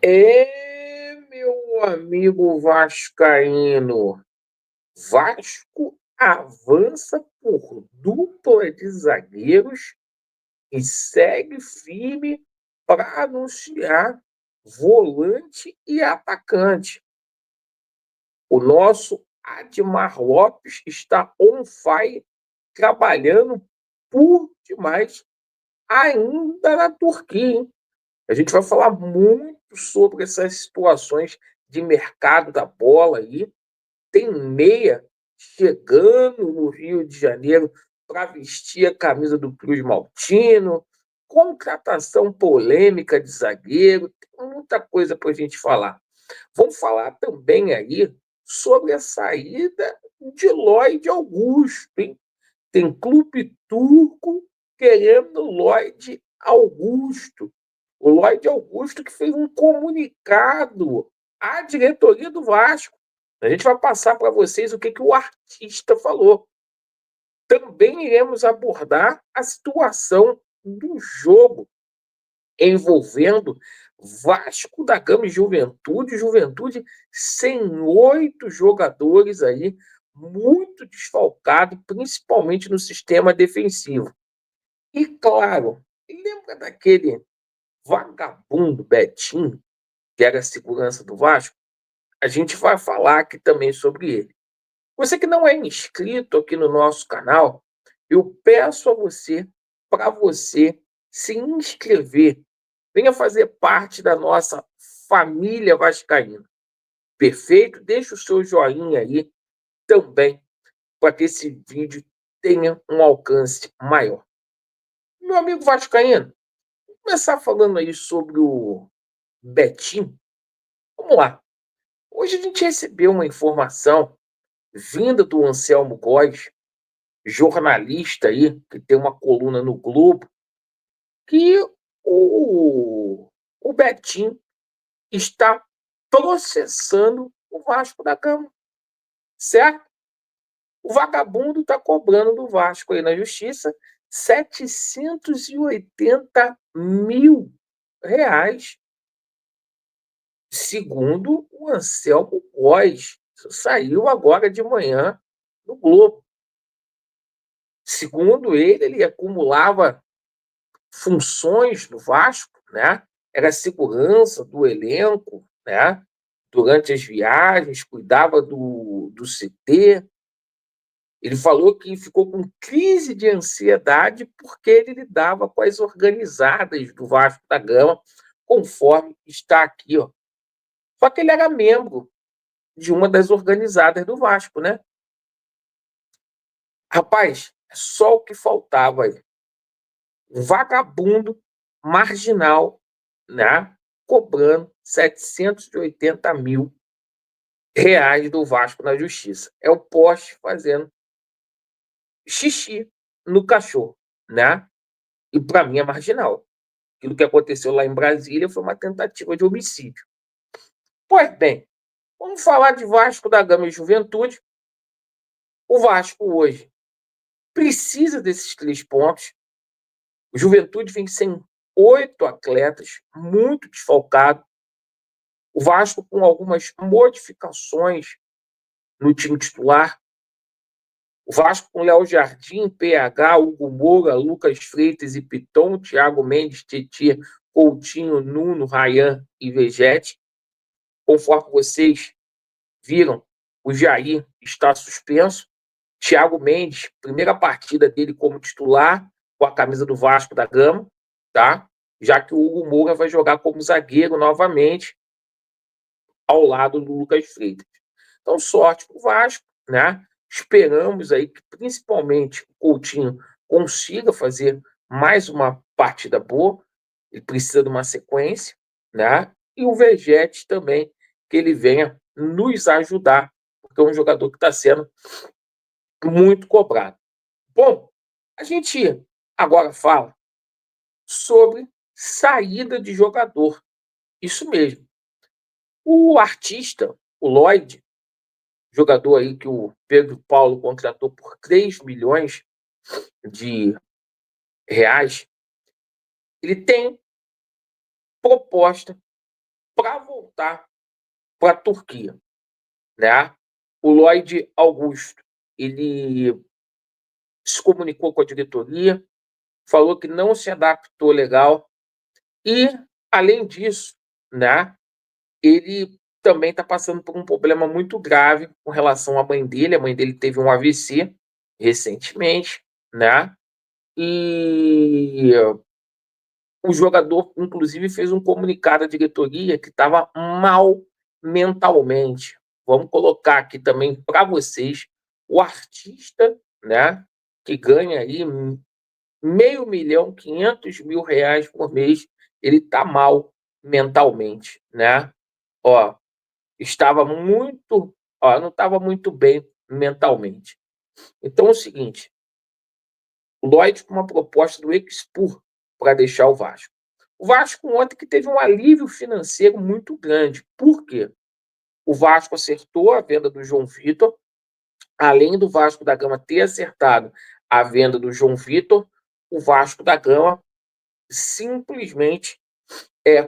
Meu amigo vascaíno, Vasco avança por dupla de zagueiros e segue firme para anunciar volante e atacante. O nosso Admar Lopes está on fire, trabalhando por demais ainda na Turquia, hein? A gente vai falar muito sobre essas situações de mercado da bola aí. Tem meia chegando no Rio de Janeiro para vestir a camisa do Cruz Maltino, contratação polêmica de zagueiro, tem muita coisa para a gente falar. Vamos falar também aí sobre a saída de Lloyd Augusto, hein? Tem clube turco querendo Lloyd Augusto. O Lloyd Augusto que fez um comunicado à diretoria do Vasco. A gente vai passar para vocês o que o artista falou. Também iremos abordar a situação do jogo envolvendo Vasco da Gama e Juventude. Juventude sem 8 jogadores aí, muito desfalcado, principalmente no sistema defensivo. E claro, lembra daquele vagabundo Betinho, que era a segurança do Vasco? A gente vai falar aqui também sobre ele. Você que não é inscrito aqui no nosso canal, eu peço a você para você se inscrever. Venha fazer parte da nossa família vascaína. Perfeito? Deixa o seu joinha aí também para que esse vídeo tenha um alcance maior. Meu amigo vascaíno, vou começar falando aí sobre o Betinho. Vamos lá. Hoje a gente recebeu uma informação vinda do Anselmo Góes, jornalista aí, que tem uma coluna no Globo, que o Betinho está processando o Vasco da Gama, certo? O vagabundo está cobrando do Vasco aí na justiça R$ 780 mil, segundo o Anselmo Góes. Isso saiu agora de manhã no Globo. Segundo ele acumulava funções no Vasco, né? Era segurança do elenco, né? Durante as viagens, cuidava do CT. Ele falou que ficou com crise de ansiedade porque ele lidava com as organizadas do Vasco da Gama, conforme está aqui, ó. Só que ele era membro de uma das organizadas do Vasco, né? Rapaz, é só o que faltava aí. Um vagabundo marginal, né? Cobrando R$ 780 mil do Vasco na justiça. É o poste fazendo xixi no cachorro, né? E para mim é marginal. Aquilo que aconteceu lá em Brasília foi uma tentativa de homicídio. Pois bem, vamos falar de Vasco da Gama e Juventude. O Vasco hoje precisa desses 3 pontos. O Juventude vem sem 8 atletas, muito desfalcado. O Vasco com algumas modificações no time titular. O Vasco com Léo Jardim, PH, Hugo Moura, Lucas Freitas e Piton, Thiago Mendes, Tietê, Coutinho, Nuno, Rayan e Vegete. Conforme vocês viram, o Jair está suspenso. Thiago Mendes, primeira partida dele como titular com a camisa do Vasco da Gama, tá? Já que o Hugo Moura vai jogar como zagueiro novamente ao lado do Lucas Freitas. Então, sorte para o Vasco, né? Esperamos aí que principalmente o Coutinho consiga fazer mais uma partida boa. Ele precisa de uma sequência, né? E o Vegete também, que ele venha nos ajudar, porque é um jogador que está sendo muito cobrado. Bom, a gente agora fala sobre saída de jogador. Isso mesmo. O artista, o Lloyd, jogador aí que o Pedro Paulo contratou por 3 milhões de reais, ele tem proposta para voltar para a Turquia, né? O Lloyd Augusto, ele se comunicou com a diretoria, falou que não se adaptou legal e, além disso, né, ele também está passando por um problema muito grave com relação à mãe dele. A mãe dele teve um AVC recentemente, né? E o jogador, inclusive, fez um comunicado à diretoria que estava mal mentalmente. Vamos colocar aqui também para vocês o artista, né, que ganha aí R$ 500.000, R$ 500.000 por mês, ele está mal mentalmente, né? Ó, estava muito, ó, não estava muito bem mentalmente. Então é o seguinte, o Lloyd com uma proposta do Expur para deixar o Vasco. O Vasco ontem que teve um alívio financeiro muito grande. Por quê? O Vasco acertou a venda do João Vitor, além do Vasco da Gama ter acertado a venda do João Vitor, o Vasco da Gama simplesmente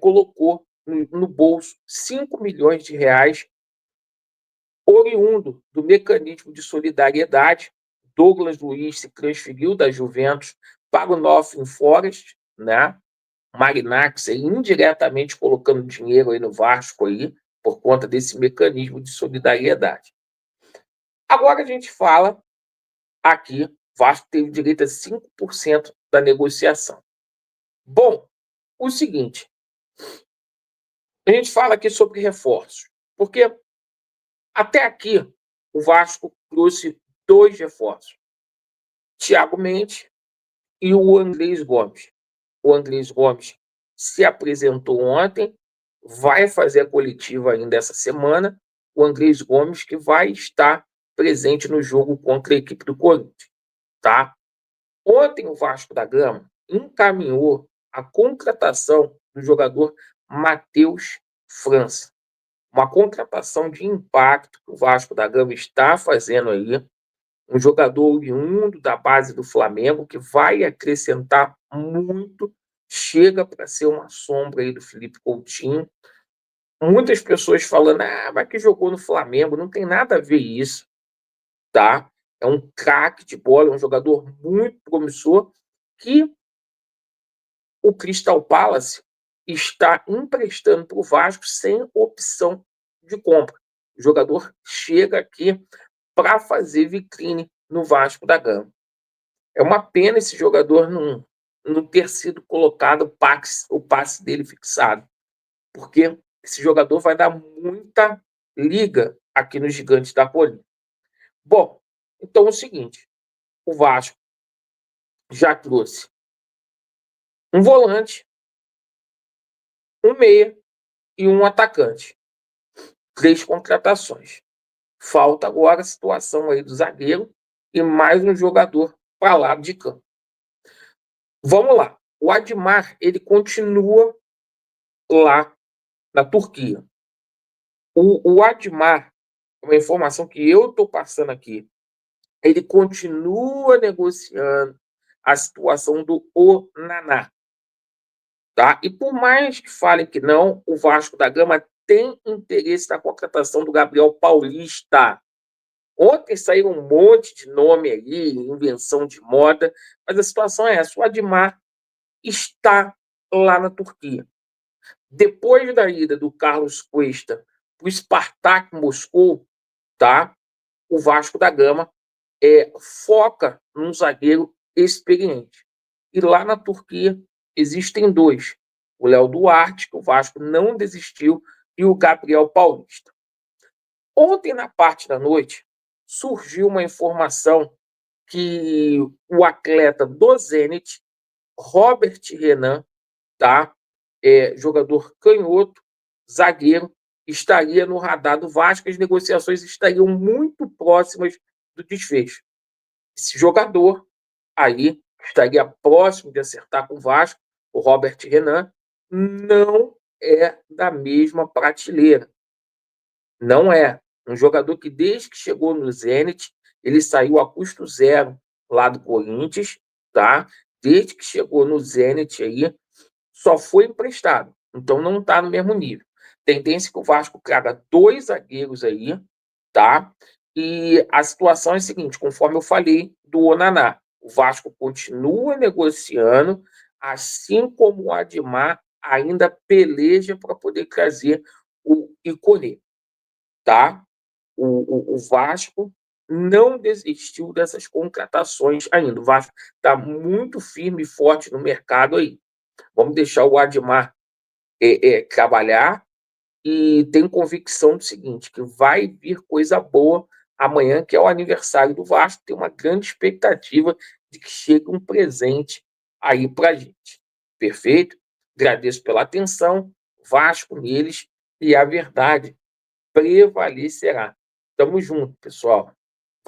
colocou no bolso R$ 5 milhões, oriundo do mecanismo de solidariedade. Douglas Luiz se transferiu da Juventus para o Nottingham Forest, né? Marinakis aí, indiretamente colocando dinheiro aí no Vasco aí, por conta desse mecanismo de solidariedade. Agora a gente fala aqui, Vasco teve direito a 5% da negociação. Bom, o seguinte, a gente fala aqui sobre reforços, porque até aqui o Vasco trouxe 2 reforços, Thiago Mendes e o Andrés Gomes. O Andrés Gomes se apresentou ontem, vai fazer a coletiva ainda essa semana. O Andrés Gomes que vai estar presente no jogo contra a equipe do Corinthians, tá? Ontem o Vasco da Gama encaminhou a contratação do jogador Matheus França. Uma contratação de impacto que o Vasco da Gama está fazendo aí. Um jogador oriundo da base do Flamengo que vai acrescentar muito, chega para ser uma sombra aí do Felipe Coutinho. Muitas pessoas falando, mas que jogou no Flamengo, não tem nada a ver isso, tá? É um craque de bola, é um jogador muito promissor que o Crystal Palace está emprestando para o Vasco sem opção de compra. O jogador chega aqui para fazer vitrine no Vasco da Gama. É uma pena esse jogador não ter sido colocado o passe dele fixado, porque esse jogador vai dar muita liga aqui nos Gigantes da Colina. Bom, então é o seguinte, o Vasco já trouxe um volante, um meia e um atacante. 3 contratações. Falta agora a situação aí do zagueiro e mais um jogador para lado de campo. Vamos lá. O Admar, ele continua lá na Turquia. O Admar, uma informação que eu estou passando aqui, ele continua negociando a situação do Onaná. Tá? E por mais que falem que não, o Vasco da Gama tem interesse na contratação do Gabriel Paulista. Ontem saiu um monte de nome aí, invenção de moda, mas a situação é essa: o Admar está lá na Turquia. Depois da ida do Carlos Cuesta para o Spartak Moscou, tá? O Vasco da Gama foca num zagueiro experiente. E lá na Turquia existem 2. O Léo Duarte, que o Vasco não desistiu, e o Gabriel Paulista. Ontem, na parte da noite, surgiu uma informação que o atleta do Zenit, Robert Renan, tá? Jogador canhoto, zagueiro, estaria no radar do Vasco. As negociações estariam muito próximas do desfecho. Esse jogador aí estaria próximo de acertar com o Vasco, o Robert Renan, não é da mesma prateleira. Não é. Um jogador que, desde que chegou no Zenit, ele saiu a custo zero lá do Corinthians, tá? Desde que chegou no Zenit aí, só foi emprestado. Então não está no mesmo nível. Tendência que o Vasco traga 2 zagueiros aí, tá? E a situação é a seguinte, conforme eu falei do Onaná, o Vasco continua negociando, assim como o Admar ainda peleja para poder trazer o Icolê, tá? O Vasco não desistiu dessas contratações ainda. O Vasco está muito firme e forte no mercado aí. Vamos deixar o Admar trabalhar e tenho convicção do seguinte, que vai vir coisa boa amanhã, que é o aniversário do Vasco. Tem uma grande expectativa de que chegue um presente aí para a gente. Perfeito? Agradeço pela atenção. Vasco neles e a verdade prevalecerá. Tamo junto, pessoal.